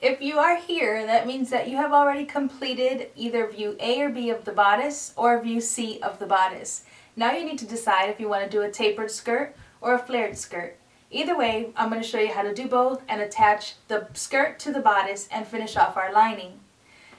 If you are here, that means that you have already completed either view A or B of the bodice or view C of the bodice. Now you need to decide if you want to do a tapered skirt or a flared skirt. Either way, I'm going to show you how to do both and attach the skirt to the bodice and finish off our lining.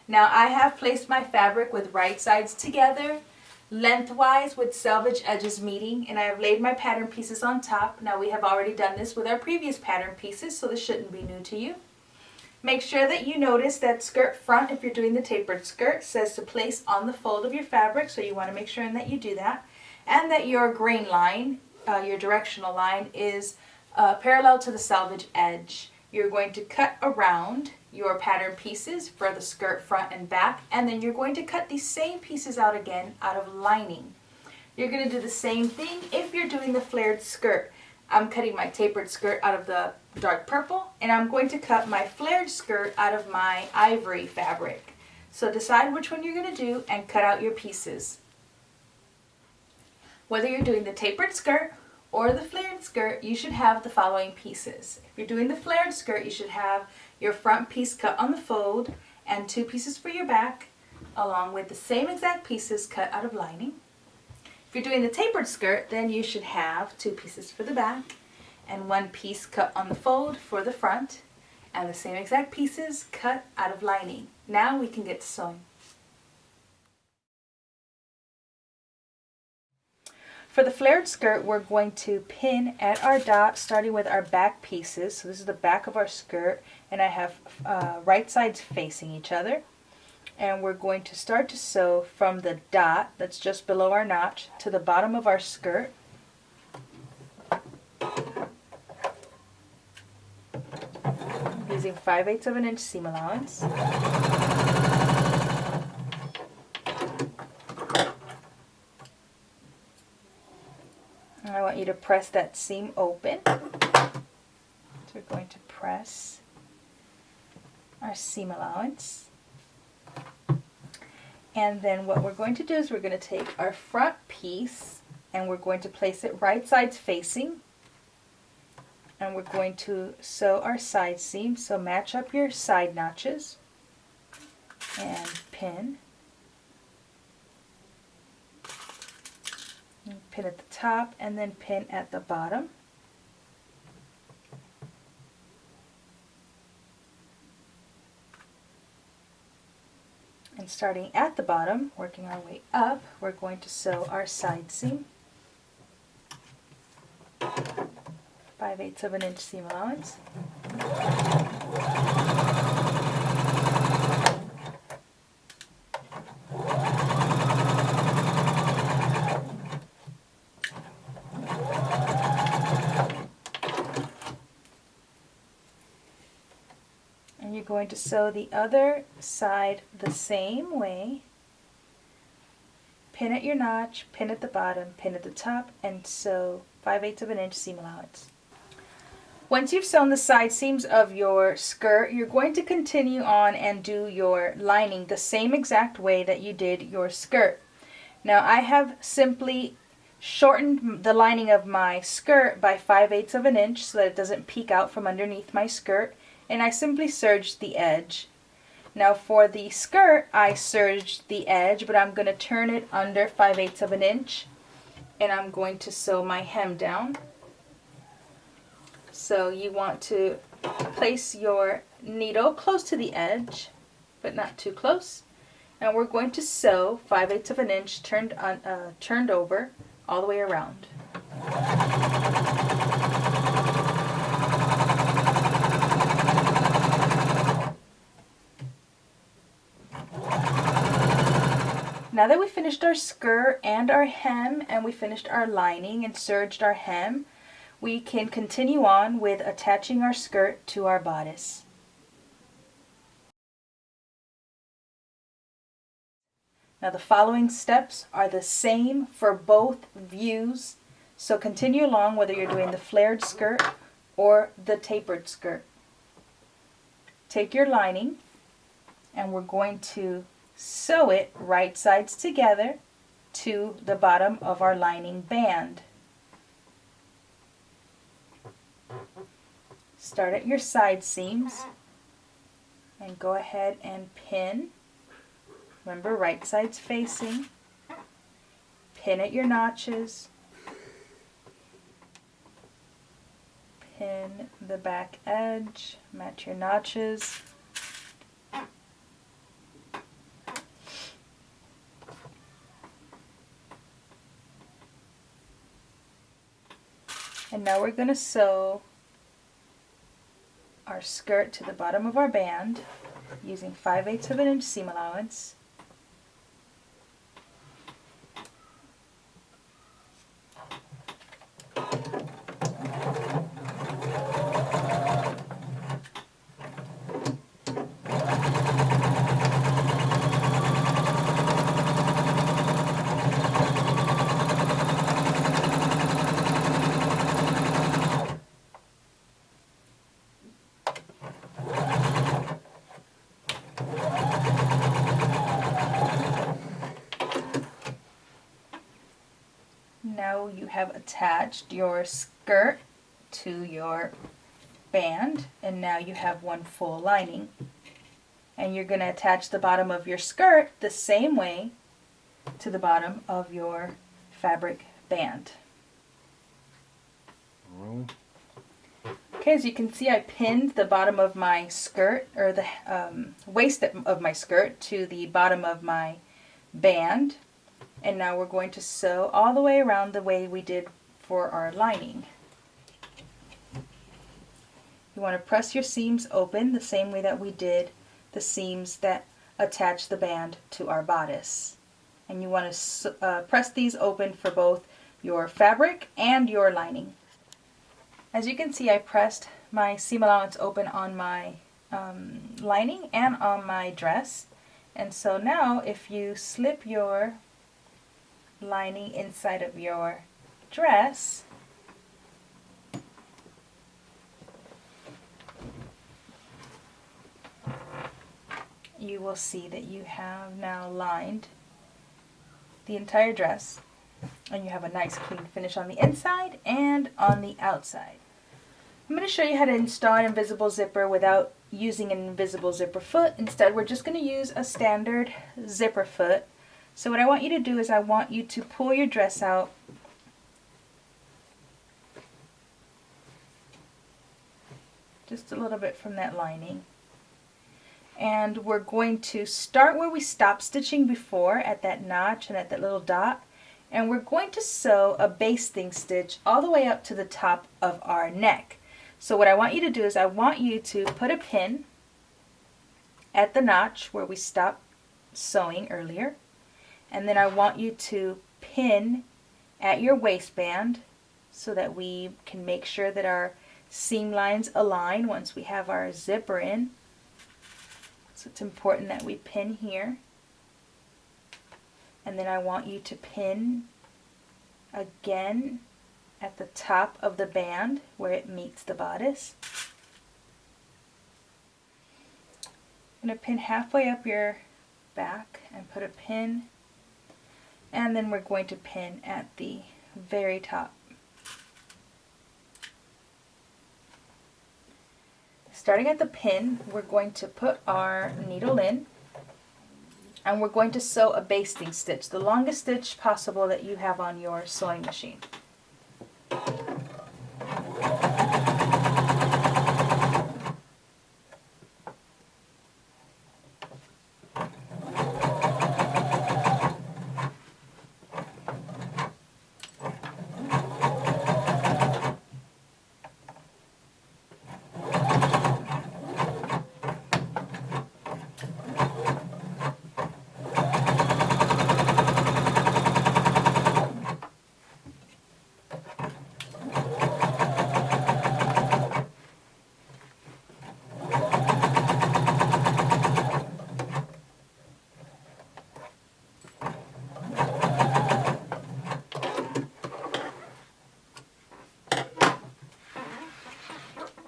Now I have placed my fabric with right sides together, lengthwise with selvage edges meeting, and I have laid my pattern pieces on top. Now we have already done this with our previous pattern pieces, so this shouldn't be new to you. Make sure that you notice that skirt front, if you're doing the tapered skirt, says to place on the fold of your fabric, so you want to make sure that you do that. And that your grain line, your directional line, is parallel to the selvage edge. You're going to cut around your pattern pieces for the skirt front and back, and then you're going to cut these same pieces out again out of lining. You're going to do the same thing if you're doing the flared skirt. I'm cutting my tapered skirt out of the dark purple, and I'm going to cut my flared skirt out of my ivory fabric. So decide which one you're going to do and cut out your pieces. Whether you're doing the tapered skirt or the flared skirt, you should have the following pieces. If you're doing the flared skirt, you should have your front piece cut on the fold and 2 pieces for your back, along with the same exact pieces cut out of lining. If you're doing the tapered skirt, then you should have 2 pieces for the back and 1 piece cut on the fold for the front, and the same exact pieces cut out of lining. Now we can get to sewing. For the flared skirt, we're going to pin at our dot, starting with our back pieces. So this is the back of our skirt, and I have right sides facing each other. And we're going to start to sew from the dot that's just below our notch to the bottom of our skirt. Using 5/8 of an inch seam allowance. And I want you to press that seam open. So we're going to press our seam allowance. And then what we're going to do is we're going to take our front piece and we're going to place it right sides facing. And we're going to sew our side seam. So match up your side notches and pin. And pin at the top and then pin at the bottom. And starting at the bottom, working our way up, we're going to sew our side seam. 5/8 of an inch seam allowance. And you're going to sew the other side the same way. Pin at your notch, pin at the bottom, pin at the top, and sew 5/8 of an inch seam allowance. Once you've sewn the side seams of your skirt, you're going to continue on and do your lining the same exact way that you did your skirt. Now I have simply shortened the lining of my skirt by 5/8 of an inch so that it doesn't peek out from underneath my skirt, and I simply serged the edge. Now for the skirt, I serged the edge, but I'm going to turn it under 5/8 of an inch, and I'm going to sew my hem down. So you want to place your needle close to the edge, but not too close. And we're going to sew 5/8 of an inch turned over all the way around. Now that we finished our skirt and our hem, and we finished our lining and serged our hem, we can continue on with attaching our skirt to our bodice. Now the following steps are the same for both views, so continue along whether you're doing the flared skirt or the tapered skirt. Take your lining and we're going to sew it right sides together to the bottom of our lining band. Start at your side seams and go ahead and pin. Remember, right side's facing. Pin at your notches. Pin the back edge, match your notches. And now we're going to sew our skirt to the bottom of our band using 5/8 of an inch seam allowance. Now you have attached your skirt to your band, and now you have one full lining. And you're going to attach the bottom of your skirt the same way to the bottom of your fabric band. Okay, as you can see, I pinned the bottom of my skirt, or the waist of my skirt, to the bottom of my band. And now we're going to sew all the way around the way we did for our lining. You want to press your seams open the same way that we did the seams that attach the band to our bodice. And you want to press these open for both your fabric and your lining. As you can see, I pressed my seam allowance open on my lining and on my dress. And so now if you slip your lining inside of your dress, you will see that you have now lined the entire dress, and you have a nice clean finish on the inside and on the outside. I'm going to show you how to install an invisible zipper without using an invisible zipper foot. Instead, we're just going to use a standard zipper foot. So what I want you to do is I want you to pull your dress out just a little bit from that lining. And we're going to start where we stopped stitching before, at that notch and at that little dot. And we're going to sew a basting stitch all the way up to the top of our neck. So what I want you to do is I want you to put a pin at the notch where we stopped sewing earlier. And then I want you to pin at your waistband so that we can make sure that our seam lines align once we have our zipper in. So it's important that we pin here. And then I want you to pin again at the top of the band where it meets the bodice. I'm going to pin halfway up your back and put a pin. And then we're going to pin at the very top. Starting at the pin, we're going to put our needle in, and we're going to sew a basting stitch, the longest stitch possible that you have on your sewing machine.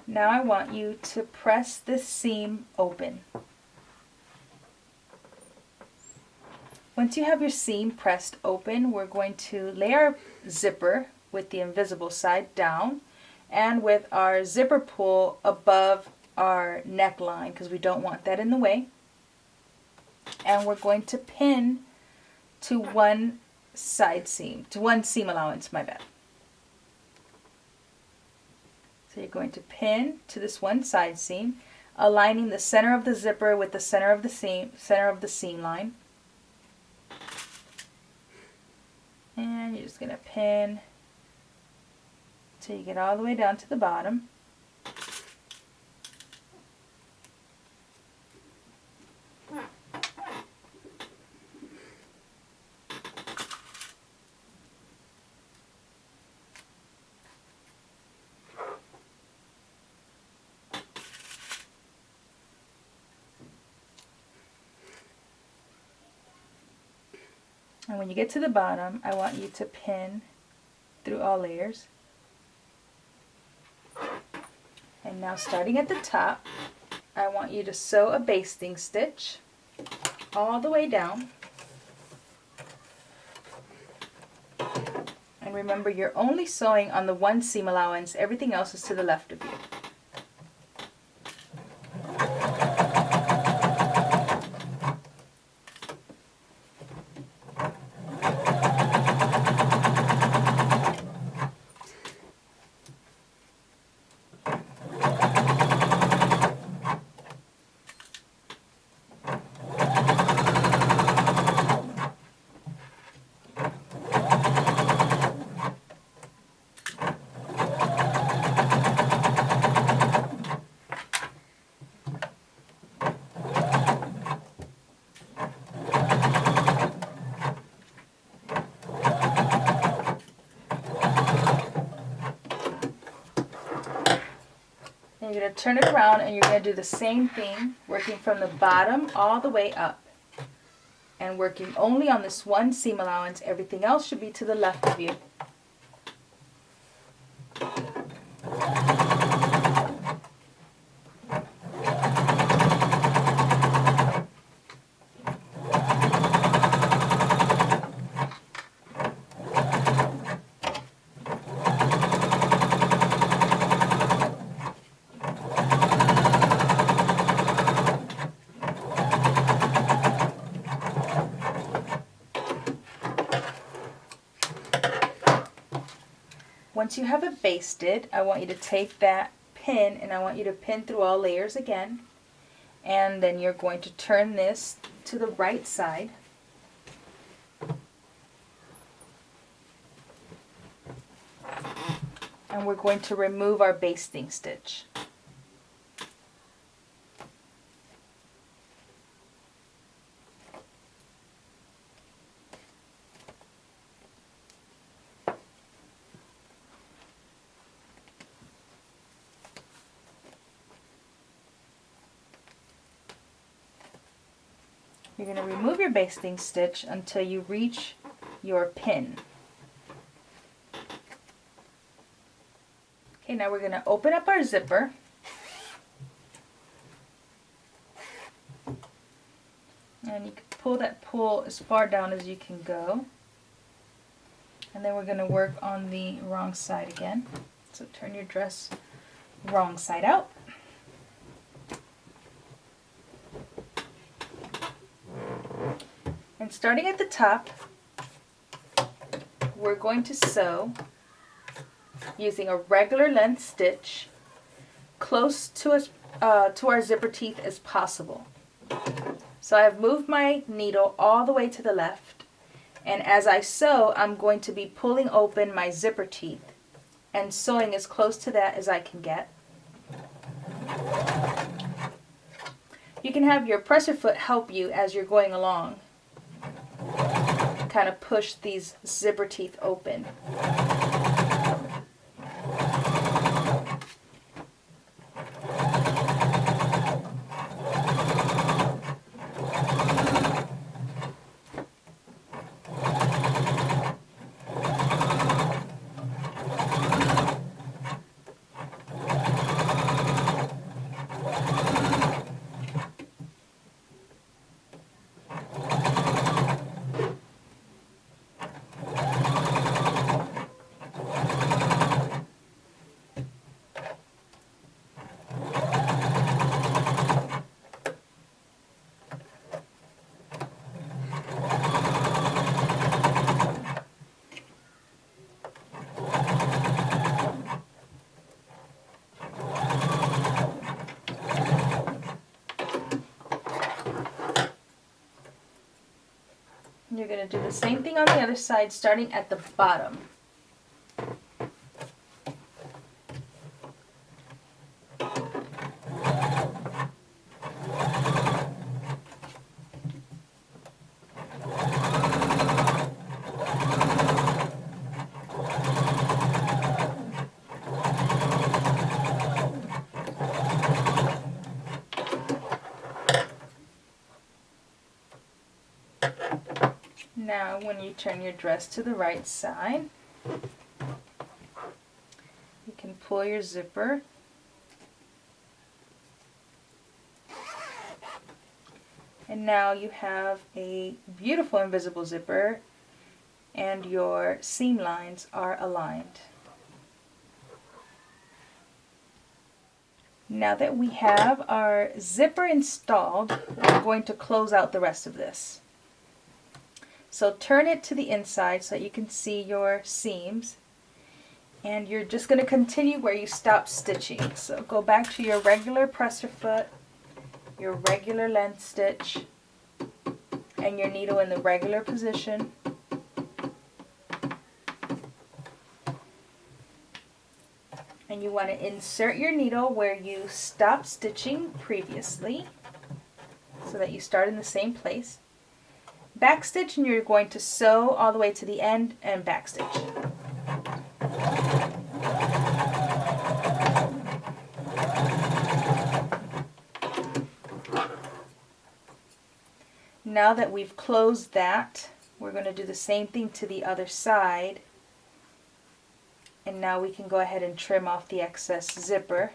Now I want you to press this seam open. Once you have your seam pressed open, we're going to lay our zipper with the invisible side down and with our zipper pull above our neckline because we don't want that in the way. And we're going to pin to one side seam, to one seam allowance, my bad. So you're going to pin to this one side seam, aligning the center of the zipper with the center of the seam line. And you're just going to pin till you get all the way down to the bottom. And when you get to the bottom, I want you to pin through all layers. And now starting at the top, I want you to sew a basting stitch all the way down. And remember, you're only sewing on the one seam allowance, everything else is to the left of you. You're going to turn it around and you're going to do the same thing, working from the bottom all the way up. And working only on this one seam allowance, everything else should be to the left of you. Once you have it basted, I want you to take that pin and I want you to pin through all layers again. And then you're going to turn this to the right side. And we're going to remove our basting stitch. You're going to remove your basting stitch until you reach your pin. Okay, now we're going to open up our zipper. And you can pull that pull as far down as you can go. And then we're going to work on the wrong side again. So turn your dress wrong side out. And starting at the top, we're going to sew using a regular length stitch close to our zipper teeth as possible. So I've moved my needle all the way to the left, and as I sew, I'm going to be pulling open my zipper teeth and sewing as close to that as I can get. You can have your presser foot help you as you're going along. Kind of push these zipper teeth open. you're going to do the same thing on the other side, starting at the bottom. Now, when you turn your dress to the right side, you can pull your zipper and now you have a beautiful invisible zipper and your seam lines are aligned. Now that we have our zipper installed, we're going to close out the rest of this. So turn it to the inside so you can see your seams, and you're just going to continue where you stopped stitching. So go back to your regular presser foot, your regular length stitch, and your needle in the regular position. And you want to insert your needle where you stopped stitching previously so that you start in the same place. Backstitch, and you're going to sew all the way to the end and backstitch. Now that we've closed that, we're going to do the same thing to the other side. And now we can go ahead and trim off the excess zipper.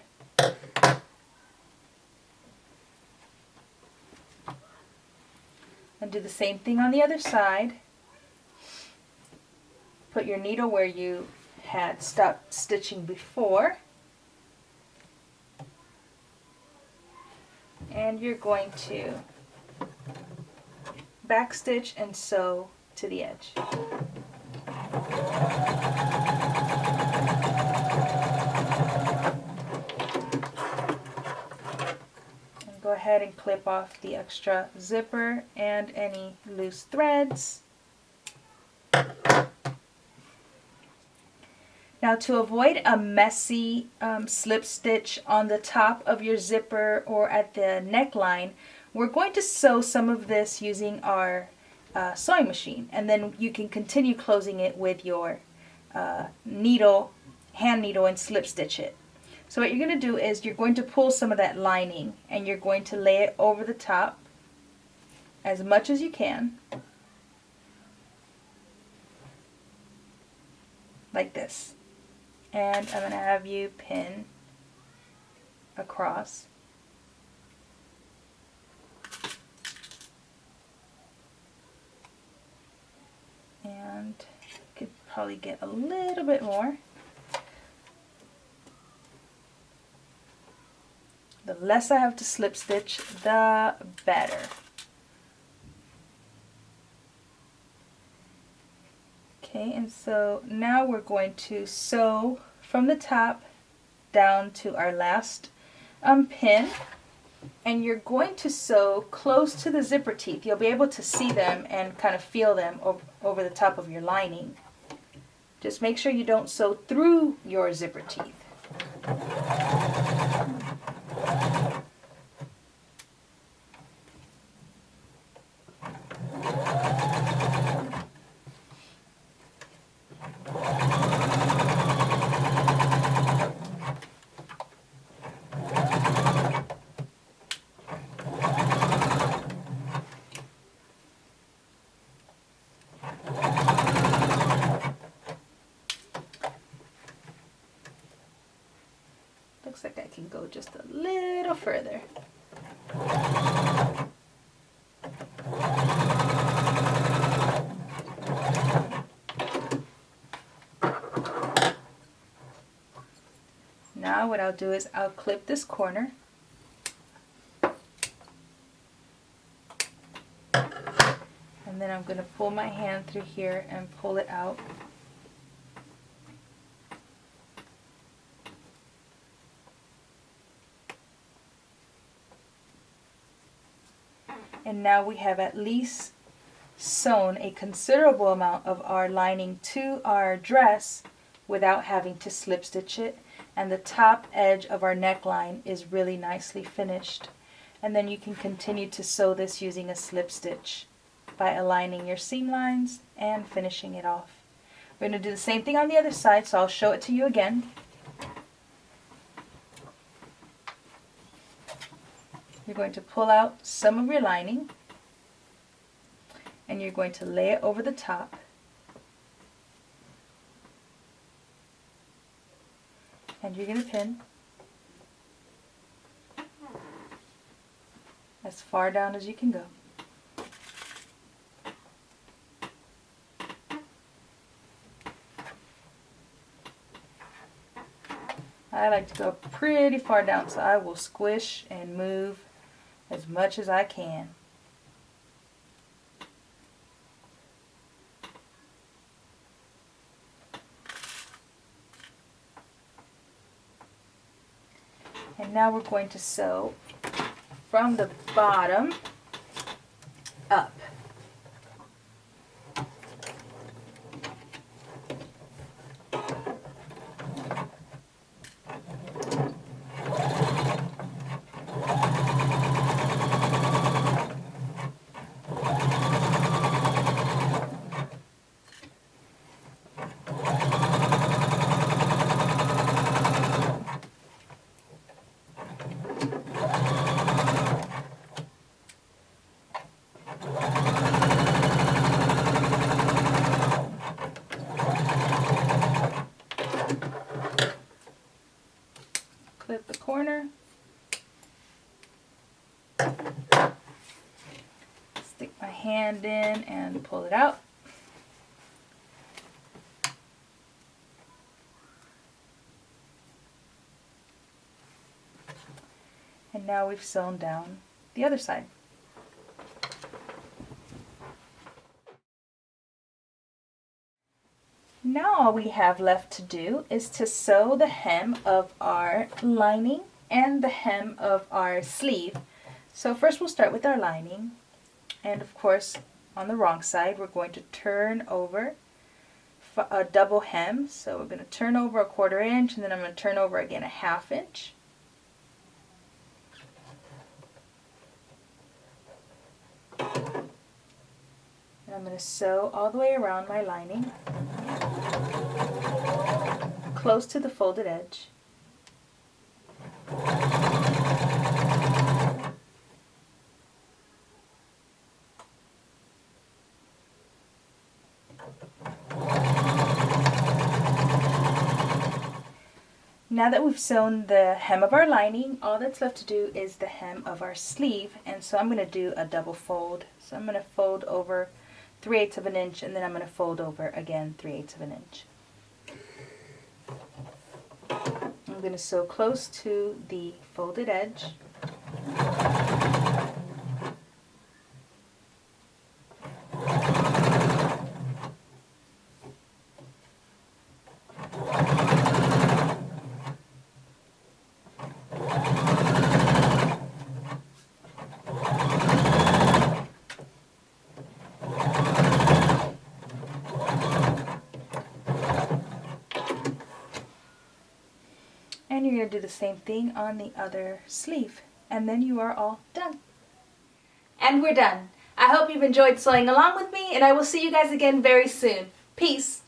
And do the same thing on the other side. Put your needle where you had stopped stitching before. And you're going to backstitch and sew to the edge. Go ahead and clip off the extra zipper and any loose threads. Now, to avoid a messy slip stitch on the top of your zipper or at the neckline, we're going to sew some of this using our sewing machine, and then you can continue closing it with your needle, hand needle, and slip stitch it. So what you're going to do is you're going to pull some of that lining and you're going to lay it over the top as much as you can, like this. And I'm going to have you pin across. And you could probably get a little bit more. The less I have to slip stitch, the better. Okay, and so now we're going to sew from the top down to our last pin, and you're going to sew close to the zipper teeth. You'll be able to see them and kind of feel them over the top of your lining. Just make sure you don't sew through your zipper teeth. Looks like I can go just a little further. Now what I'll do is I'll clip this corner. And then I'm going to pull my hand through here and pull it out. And now we have at least sewn a considerable amount of our lining to our dress without having to slip stitch it, and the top edge of our neckline is really nicely finished. And then you can continue to sew this using a slip stitch by aligning your seam lines and finishing it off. We're going to do the same thing on the other side, so I'll show it to you again. You're going to pull out some of your lining and you're going to lay it over the top. And you're going to pin as far down as you can go. I like to go pretty far down, so I will squish and move as much as I can. And now we're going to sew from the bottom up. Clip the corner, stick my hand in and pull it out. And now we've sewn down the other side. Now all we have left to do is to sew the hem of our lining and the hem of our sleeve. So first we'll start with our lining, and of course on the wrong side we're going to turn over a double hem. So we're going to turn over a 1/4 inch, and then I'm going to turn over again a 1/2 inch. And I'm going to sew all the way around my lining, close to the folded edge. Now that we've sewn the hem of our lining, all that's left to do is the hem of our sleeve, and so I'm going to do a double fold. So I'm going to fold over 3/8 of an inch, and then I'm going to fold over again 3/8 of an inch. I'm going to sew close to the folded edge. And you're going to do the same thing on the other sleeve. And then you are all done. And we're done. I hope you've enjoyed sewing along with me, and I will see you guys again very soon. Peace.